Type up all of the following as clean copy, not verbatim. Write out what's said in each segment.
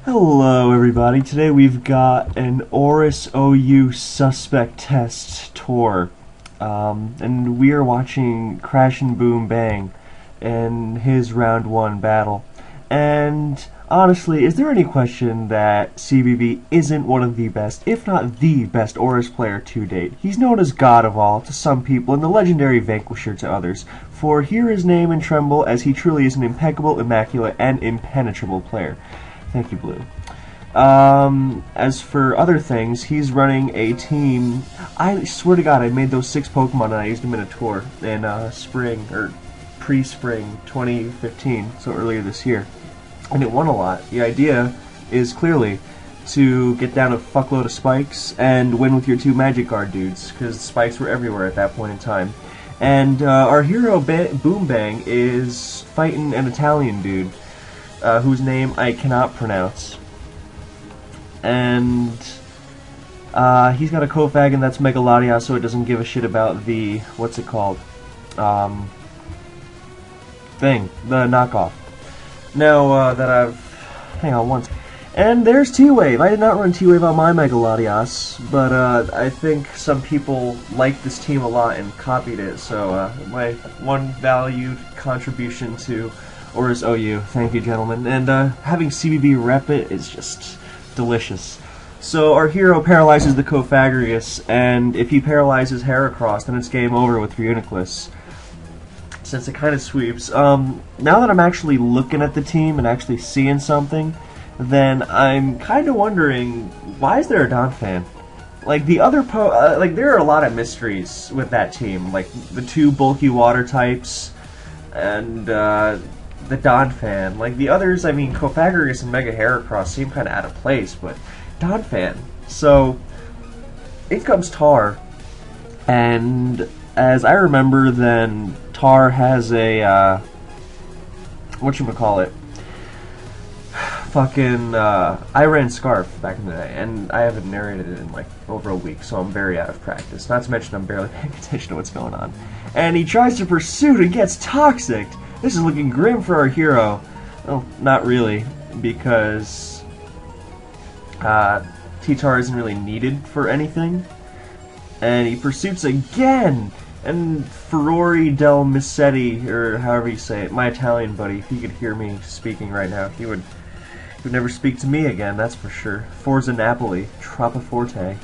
Hello everybody, today we've got an Oris OU suspect test tour, and we are watching CrashinBoomBang in his round 1 battle. And honestly, is there any question that CBB isn't one of the best, if not the best Oris player to date? He's known as God of All to some people and the legendary Vanquisher to others, for hear his name and tremble as he truly is an impeccable, immaculate, and impenetrable player. Thank you, Blue. As for other things, he's running a team. I swear to God, I made those 6 Pokemon and I used them in a tour in spring, or pre-spring 2015, so earlier this year. And it won a lot. The idea is clearly to get down a fuckload of spikes and win with your 2 Magic Guard dudes, because spikes were everywhere at that point in time. And our hero, Boombang, is fighting an Italian dude. Whose name I cannot pronounce. And he's got a Kofagan that's Mega Latias, so it doesn't give a shit about the, what's it called? Thing. The knockoff. Now that I've... hang on once. And there's T-Wave. I did not run T-Wave on my Mega Latias, but I think some people liked this team a lot and copied it, so my one valued contribution to Oris OU. Thank you, gentlemen. And having CBB rep it is just delicious. So our hero paralyzes the Cofagrigus, and if he paralyzes Heracross, then it's game over with Reuniclus, since it kind of sweeps. Now that I'm actually looking at the team and actually seeing something, then I'm kind of wondering, why is there a Donphan? Like, the other like, there are a lot of mysteries with that team, like the 2 bulky water types, and the Donphan. Like, the others, I mean, Cofagrigus and Mega Heracross seem kind of out of place, but Donphan. So, in comes Tar, and as I remember, then Tar has a, whatchamacallit, fucking, I ran Scarf back in the day, and I haven't narrated it in, like, over a week, so I'm very out of practice. Not to mention I'm barely paying attention to what's going on. And he tries to pursue and gets Toxic. This is looking grim for our hero. Well, not really, because T-Tar isn't really needed for anything. And he pursues again! And Ferrari del Missetti, or however you say it, my Italian buddy, if he could hear me speaking right now, he would never speak to me again, that's for sure. Forza Napoli, Troppa Forte.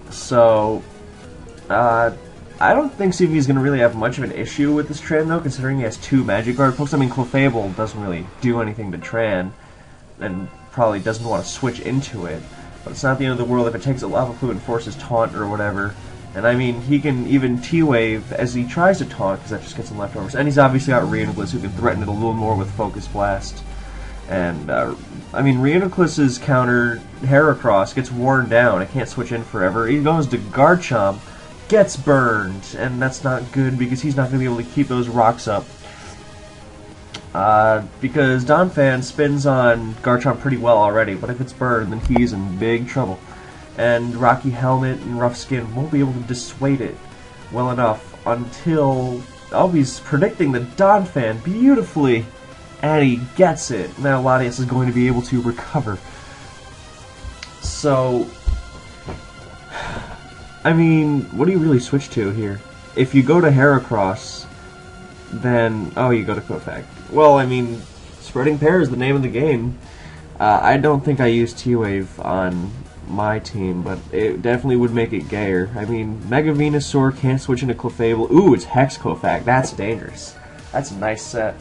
So, I don't think CB is going to really have much of an issue with this Tran, though, considering he has 2 Magic Guard pokes. I mean, clefable doesn't really do anything to Tran, and probably doesn't want to switch into it. But it's not the end of the world if it takes a Lava Fluid and forces Taunt or whatever. And I mean, he can even T-Wave as he tries to Taunt, because that just gets some leftovers. And he's obviously got Reuniclus, who can threaten it a little more with Focus Blast. And, I mean, Reuniclus's counter, Heracross, gets worn down. It can't switch in forever. He goes to Garchomp, gets burned, and that's not good because he's not going to be able to keep those rocks up. Because Donphan spins on Garchomp pretty well already, but if it's burned, then he's in big trouble. And Rocky Helmet and Rough Skin won't be able to dissuade it well enough until... oh, he's predicting the Donphan beautifully, and he gets it. Now Latias is going to be able to recover. So... I mean, what do you really switch to here? If you go to Heracross, then... oh, you go to Kofag. Well, I mean, spreading pair is the name of the game. I don't think I use T-Wave on my team, but it definitely would make it gayer. I mean, Mega Venusaur can't switch into Clefable. Ooh, it's Hex Kofag. That's dangerous. That's a nice set.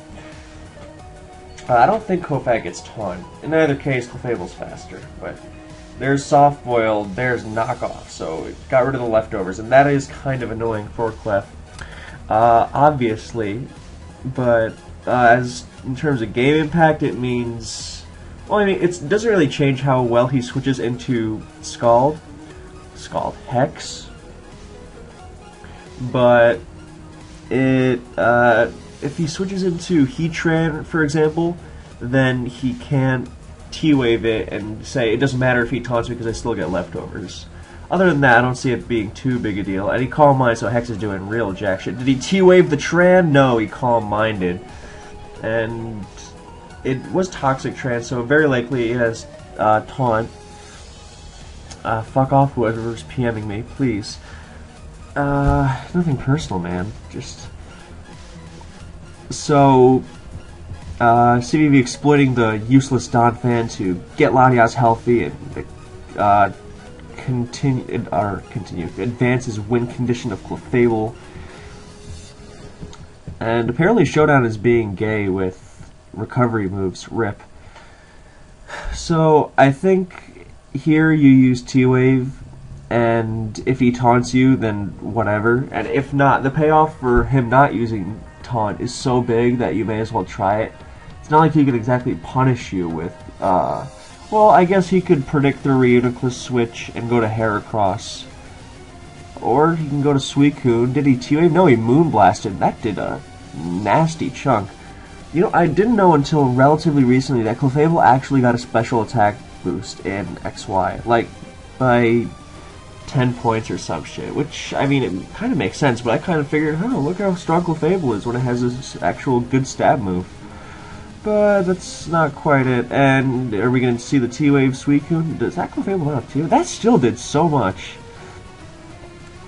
I don't think Kofag gets Taunt. In either case, Clefable's faster, but... there's Soft Boiled, there's Knockoff, so it got rid of the leftovers, and that is kind of annoying for Clef, obviously, but as in terms of game impact, it means, well, I mean, it doesn't really change how well he switches into Scald, Hex, but it, if he switches into Heatran, for example, then he can't T-Wave it and say, it doesn't matter if he taunts me because I still get leftovers. Other than that, I don't see it being too big a deal. And he Calm Mind, so Hex is doing real jack shit. Did he T-Wave the Tran? No, he Calm Minded. And it was Toxic Trance, so very likely it has Taunt. Fuck off whoever's PMing me, please. Nothing personal, man. Just... So... CVV exploiting the useless Donphan to get Latias healthy and advance his win condition of clefable. And apparently Showdown is being gay with recovery moves, rip. So I think here you use T-Wave, and if he taunts you, then whatever. And if not, the payoff for him not using taunt is so big that you may as well try it. It's not like he could exactly punish you with, well, I guess he could predict the Reuniclus switch and go to Heracross. Or he can go to Suicune. Did he T-Wave? No, he Moonblasted. That did a nasty chunk. You know, I didn't know until relatively recently that clefable actually got a special attack boost in XY. Like, by 10 points or some shit. Which, I mean, it kind of makes sense, but I kind of figured, oh, look how strong clefable is when it has this actual good stab move. But that's not quite it. And are we going to see the T-Wave Suicune? Does that clefable not have T-Wave? That still did so much.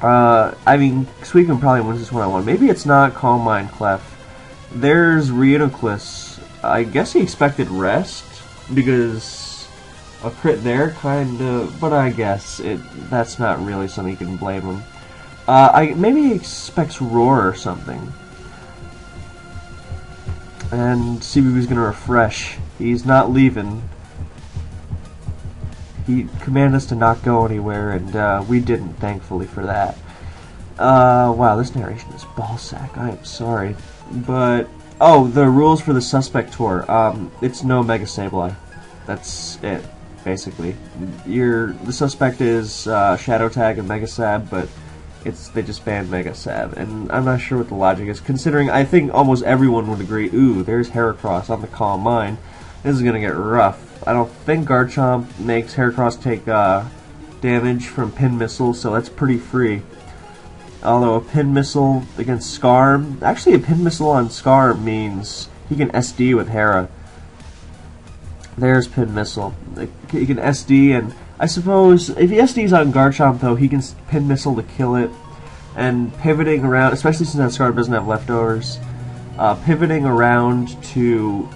I mean, Suicune probably wins this one-on-one. Maybe it's not Calm Mind Clef. There's Reuniclus. I guess he expected rest, because a crit there, kinda, but I guess that's not really something you can blame him. Maybe he expects Roar or something. And CBB's gonna refresh. He's not leaving. He commanded us to not go anywhere, and we didn't, thankfully, for that. Wow, this narration is ballsack. I am sorry. But, oh, the rules for the Suspect Tour. It's no Mega Sableye. That's it, basically. The Suspect is Shadow Tag and Mega Sab, but they just banned Mega Sab. And I'm not sure what the logic is, considering I think almost everyone would agree, ooh, there's Heracross on the Calm Mind. This is gonna get rough. I don't think Garchomp makes Heracross take damage from Pin Missile, so that's pretty free. Although a Pin Missile against Scarm... Actually, a Pin Missile on Scarm means he can SD with Hera. There's Pin Missile. He can SD, and I suppose if he SDs on Garchomp, though, he can Pin Missile to kill it. And pivoting around, especially since that Scarm doesn't have leftovers, pivoting around to...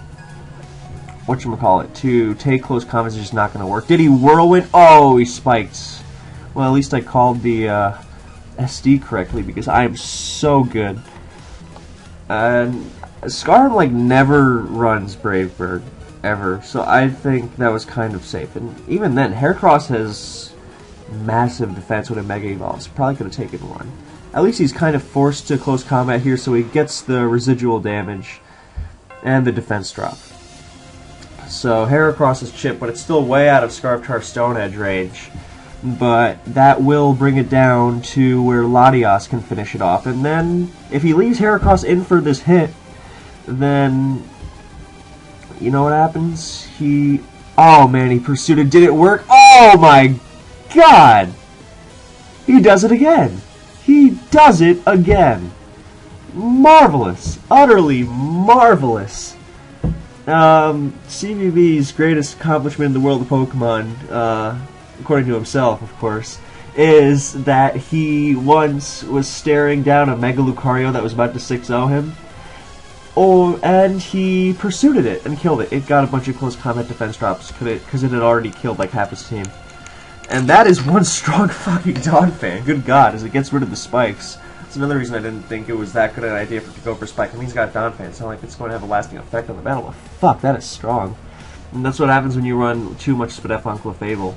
to take close combat is just not going to work. Did he Whirlwind? Oh, he spiked. Well, at least I called the SD correctly, because I am so good. And Scarm, like, never runs Brave Bird, ever, so I think that was kind of safe. And even then, Heracross has massive defense when it Mega Evolves. Probably could have taken one. At least he's kind of forced to close combat here, so he gets the residual damage and the defense drop. So Heracross is chipped, but it's still way out of Scarftar Stone Edge range. But that will bring it down to where Latias can finish it off. And then, if he leaves Heracross in for this hit, then... you know what happens? Oh man, he pursued it. Did it work? Oh my god! He does it again! He does it again! Marvelous! Utterly marvelous! CVV's greatest accomplishment in the world of Pokemon, according to himself, of course, is that he once was staring down a Mega Lucario that was about to 6-0 him, and he pursued it and killed it. It got a bunch of close combat defense drops because it had already killed like half his team. And that is one strong fucking Donphan, good god, as it gets rid of the spikes. That's another reason I didn't think it was that good an idea to go for Spike. I mean, he's got Donphan. It's not like it's going to have a lasting effect on the battle. But fuck, that is strong. And that's what happens when you run too much Spadef on Clefable.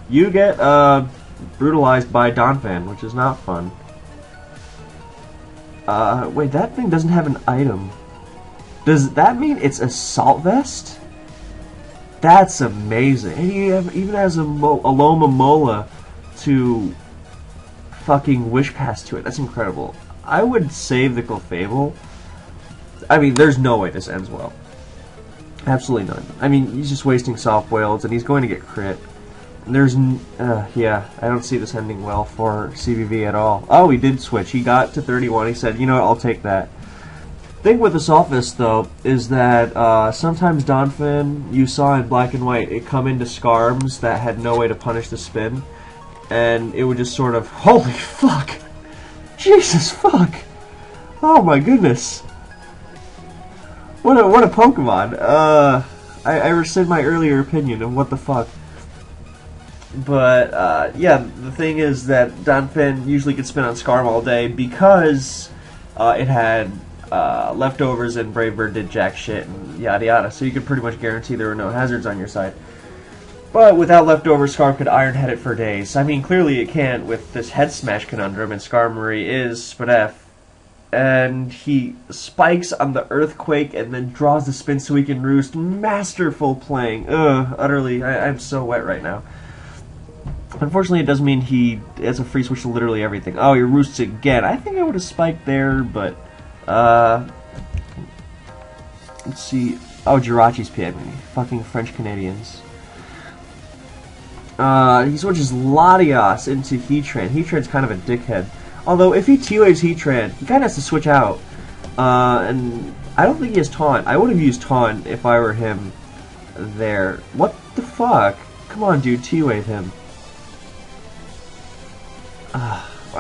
You get brutalized by Donphan, which is not fun. Wait, that thing doesn't have an item. Does that mean it's Assault Vest? That's amazing. And he even has a Loma Mola to fucking Wish Pass to it. That's incredible. I would save the Clefable. I mean, there's no way this ends well. Absolutely none. I mean, he's just wasting soft boils, and he's going to get crit. And there's, yeah, I don't see this ending well for CVV at all. Oh, he did switch. He got to 31. He said, you know what, I'll take that. thing with the Sophist, though, is that sometimes Donphan, you saw in black and white, it come into Scarms that had no way to punish the spin, and it would just sort of, holy fuck! Jesus fuck! Oh my goodness! What a Pokemon! I rescind my earlier opinion of what the fuck. But, yeah, the thing is that Donphan usually could spin on Scarm all day because it had leftovers and Brave Bird did jack shit and yada yada, so you could pretty much guarantee there were no hazards on your side. But without leftovers, Scarm could Iron Head it for days. I mean, clearly it can't with this Head Smash conundrum, and Skarmory is Spadef. And he spikes on the Earthquake and then draws the spin so he can roost. Masterful playing. Ugh, utterly. I'm so wet right now. Unfortunately, it does mean he has a free switch to literally everything. Oh, he roosts again. I think I would have spiked there, but let's see. Oh, Jirachi's PMing me. Fucking French Canadians. He switches Latias into Heatran. Heatran's kind of a dickhead. Although, if he T-Waves Heatran, he kind of has to switch out. And I don't think he has Taunt. I would have used Taunt if I were him there. What the fuck? Come on, dude, T-Wave him.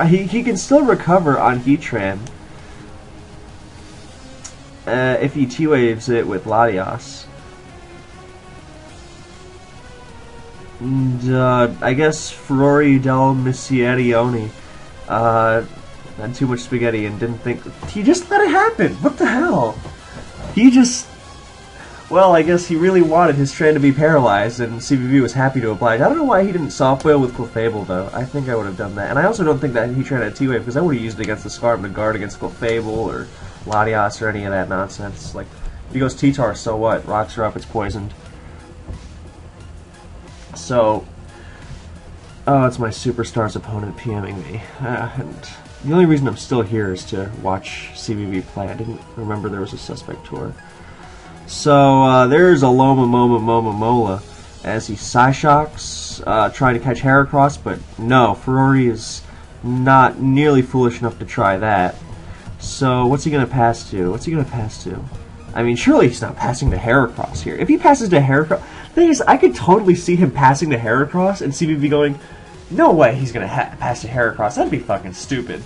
He can still recover on Heatran if he T-Waves it with Latias. And, I guess Ferrari del Missierioni had too much spaghetti and didn't think... He just let it happen! What the hell? He just... Well, I guess he really wanted his Tran to be paralyzed, and CVV was happy to oblige. I don't know why he didn't Soft Whale with Clefable, though. I think I would have done that. And I also don't think that he Tran had T-Wave, because I would have used it against the Scarm to guard against Clefable, or Latias, or any of that nonsense. Like, if he goes T-Tar, so what? Rocks are up, it's poisoned. So... Oh, it's my Superstars opponent PMing me. And the only reason I'm still here is to watch CVV play. I didn't remember there was a Suspect Tour. So, there's a Loma Moma Moma Mola as he Psyshocks, trying to catch Heracross, but no, Ferrari is not nearly foolish enough to try that. So, what's he going to pass to? What's he going to pass to? I mean, surely he's not passing to Heracross here. If he passes to Heracross... The thing is, I could totally see him passing to Heracross and CVV going, no way he's going to pass to Heracross. That'd be fucking stupid.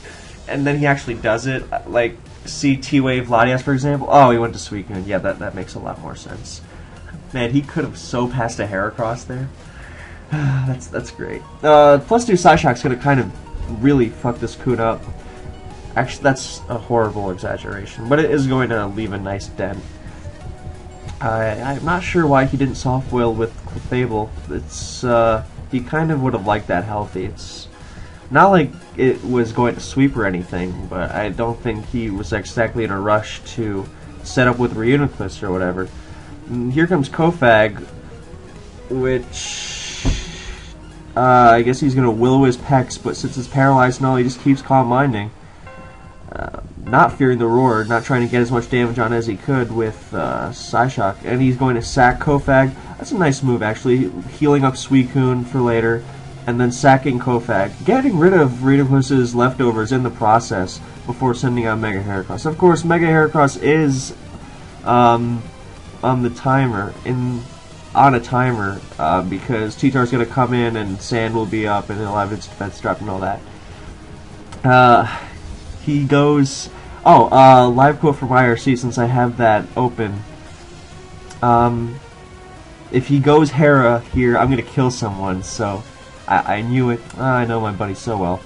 And then he actually does it, like... See T-Wave Latias, for example. Oh, he went to Suicune. Yeah, that makes a lot more sense. Man, he could have so passed a Heracross there. that's great. Plus 2 Psyshock's gonna kind of really fuck this Coon up. Actually, that's a horrible exaggeration, but it is going to leave a nice dent. I'm not sure why he didn't Soft Whale with Clefable. It's he kind of would have liked that healthy. It's not like it was going to sweep or anything, but I don't think he was exactly in a rush to set up with Reuniclus or whatever. And here comes Kofag, which I guess he's going to Will-O-Wisp Pex, but since it's paralyzed and all, he just keeps Calm Minding. Not fearing the Roar, not trying to get as much damage on as he could with Psyshock. And he's going to sack Kofag. That's a nice move, actually, healing up Suicune for later. And then sacking Kofag, getting rid of Reuniclus's leftovers in the process before sending out Mega Heracross. Of course, Mega Heracross is on the timer, on a timer, because T-Tar's going to come in and Sand will be up and he'll have its defense drop and all that. He goes... Oh, live quote from IRC, since I have that open. If he goes Hera here, I'm going to kill someone, so... I knew it. I know my buddy so well.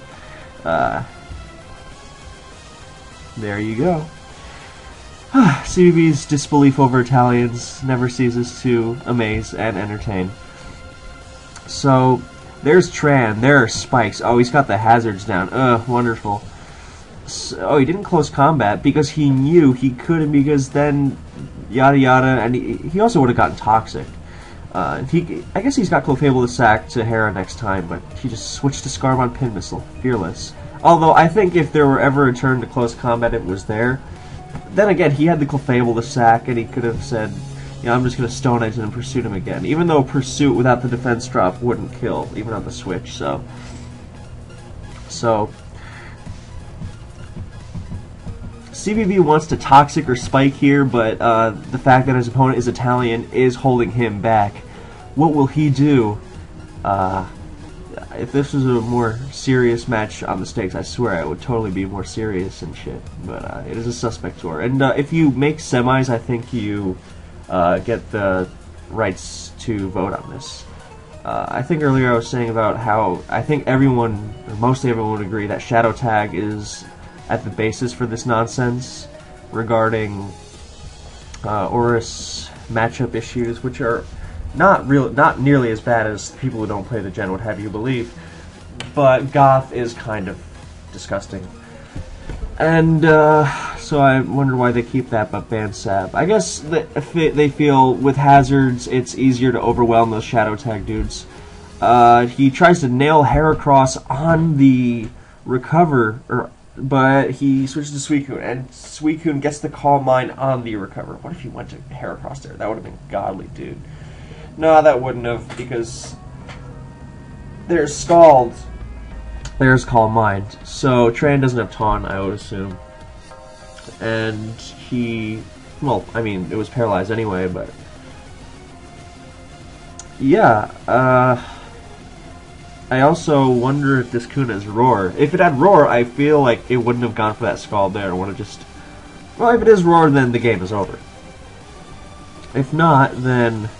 There you go. CBB's disbelief over Italians never ceases to amaze and entertain. So, there's Tran. There are spikes. Oh, he's got the hazards down. Wonderful. So, oh, he didn't close combat because he knew he couldn't, because then yada yada, and he also would have gotten toxic. I guess he's got Clefable to sack to Hera next time, but he just switched to Scarm on Pin Missile. Fearless. Although, I think if there were ever a turn to close combat, it was there. Then again, he had the Clefable to sack, and he could have said, you know, I'm just going to Stone Edge and Pursuit him again. Even though Pursuit without the defense drop wouldn't kill, even on the Switch, so... CBB wants to toxic or spike here, but the fact that his opponent is Italian is holding him back. What will he do? If this was a more serious match on the stakes, I swear it would totally be more serious and shit. But it is a suspect tour. And if you make semis, I think you get the rights to vote on this. I think earlier I was saying about how I think everyone, or mostly everyone, would agree that Shadow Tag is at the basis for this nonsense regarding Horus matchup issues, which are not nearly as bad as people who don't play the gen would have you believe, but Goth is kind of disgusting. And so I wonder why they keep that but ban Sab. I guess they feel with hazards it's easier to overwhelm those Shadow Tag dudes. He tries to nail Heracross on the recover, but he switches to Suicune, and Suicune gets the Calm Mind on the recover. What if he went to Heracross there? That would have been godly, dude. No, that wouldn't have, because there's Scald, there's Calm Mind. So Tran doesn't have Taunt, I would assume. And he, well, I mean, it was paralyzed anyway, but yeah, I also wonder if this Kun has Roar. If it had Roar, I feel like it wouldn't have gone for that Scald there. It would have just, well, if it is Roar, then the game is over. If not, then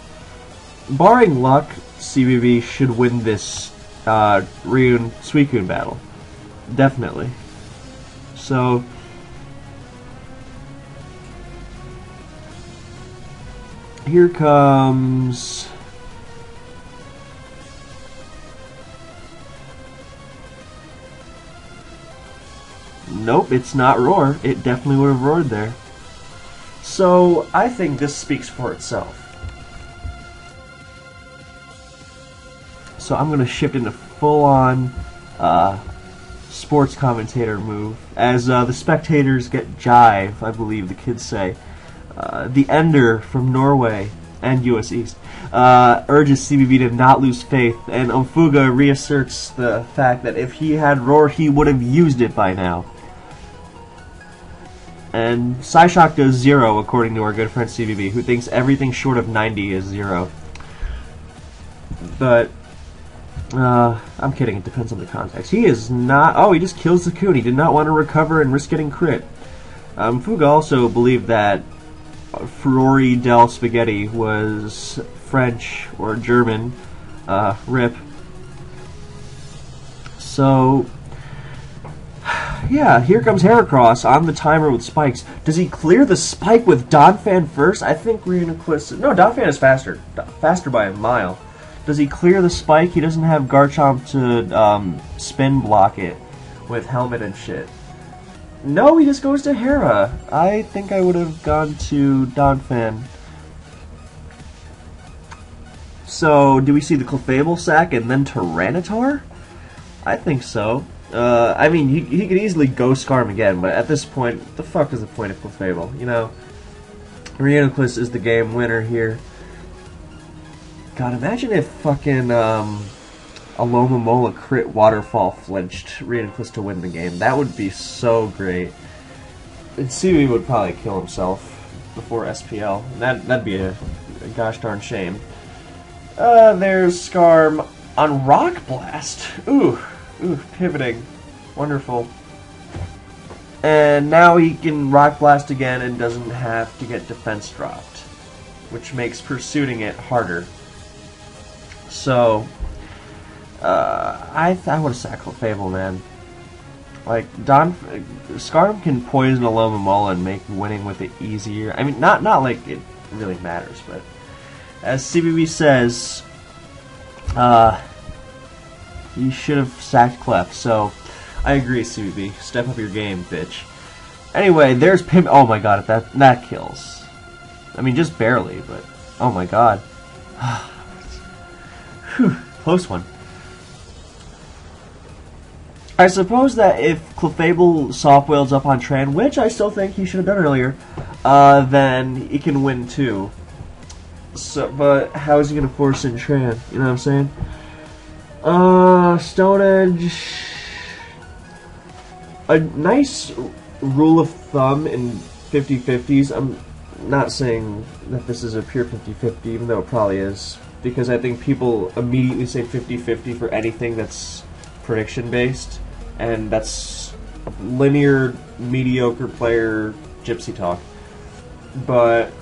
barring luck, CBB should win this Ryun Suicune battle. Definitely. So here comes nope, it's not Roar. It definitely would have roared there. So I think this speaks for itself. So I'm going to shift into full-on sports commentator move as the spectators get jive, I believe the kids say. The Ender from Norway and US East urges CBB to not lose faith, and Omfuga reasserts the fact that if he had Roar, he would have used it by now. And Psyshock does 0, according to our good friend CBB, who thinks everything short of 90 is 0. But I'm kidding, it depends on the context. He is not... Oh, he just kills the Kun. He did not want to recover and risk getting crit. Fuga also believed that Furori del Spaghetti was French or German. RIP. So, yeah, here comes Heracross on the timer with spikes. Does he clear the spike with Donphan first? I think Reuniclus... No, Donphan is faster. Faster by a mile. Does he clear the spike? He doesn't have Garchomp to spin block it with helmet and shit. No, he just goes to Hera. I think I would have gone to Donphan. So, do we see the Clefable sack and then Tyranitar? I think so. I mean, he could easily Ghost Scarm again, but at this point, the fuck is the point of Clefable? You know, Reuniclus is the game winner here. God, imagine if fucking Alomomola crit Waterfall flinched Reuniclus to win the game. That would be so great. And CB would probably kill himself before SPL. That'd be a gosh darn shame. There's Scarm on Rock Blast. Ooh, pivoting. Wonderful. And now he can Rock Blast again and doesn't have to get defense dropped, which makes pursuing it harder. So, I would have sacked Clefable, man. Like, Scarm can poison Alomomola and make winning with it easier. I mean, not like it really matters, but as CBB says, you should have sacked Clef. So, I agree, CBB. Step up your game, bitch. Anyway, there's Pim. Oh my god, that kills. I mean, just barely, but oh my god. Whew, close one. I suppose that if Clefable soft wails up on Tran, which I still think he should have done earlier, then he can win too. So, but how is he going to force in Tran? You know what I'm saying? Stone Edge. A nice rule of thumb in 50-50s, I'm not saying that this is a pure 50-50, even though it probably is, because I think people immediately say 50-50 for anything that's prediction-based, and that's linear, mediocre player gypsy talk. But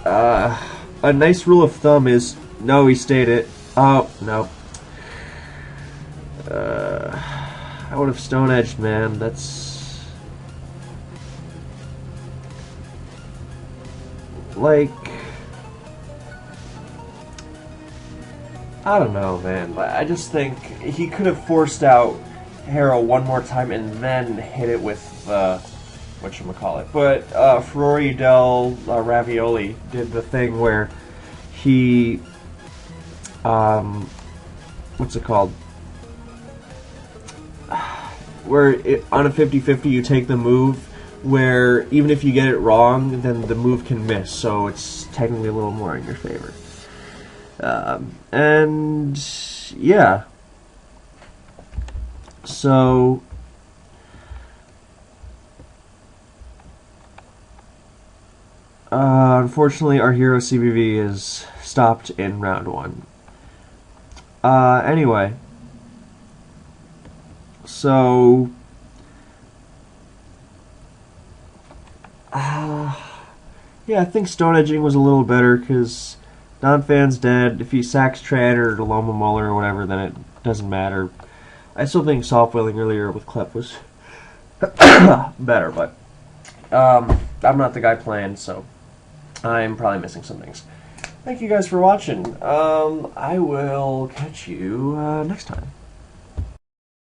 a nice rule of thumb is, no, he stayed it. Oh, no. I would have Stone Edged, man. That's... like... I don't know, man. I just think he could have forced out Hero one more time and then hit it with whatchamacallit. But Ferrari del Ravioli did the thing where he what's it called? Where on a 50-50 you take the move where even if you get it wrong, then the move can miss, so it's technically a little more in your favor. And yeah. So unfortunately our hero CBV is stopped in round 1. Anyway. So yeah, I think Stone Edging was a little better because Donphan's dead. If he sacks Tran or Loma Muller or whatever, then it doesn't matter. I still think soft wheeling earlier with Clef was better, but I'm not the guy playing, so I'm probably missing some things. Thank you guys for watching. I will catch you next time.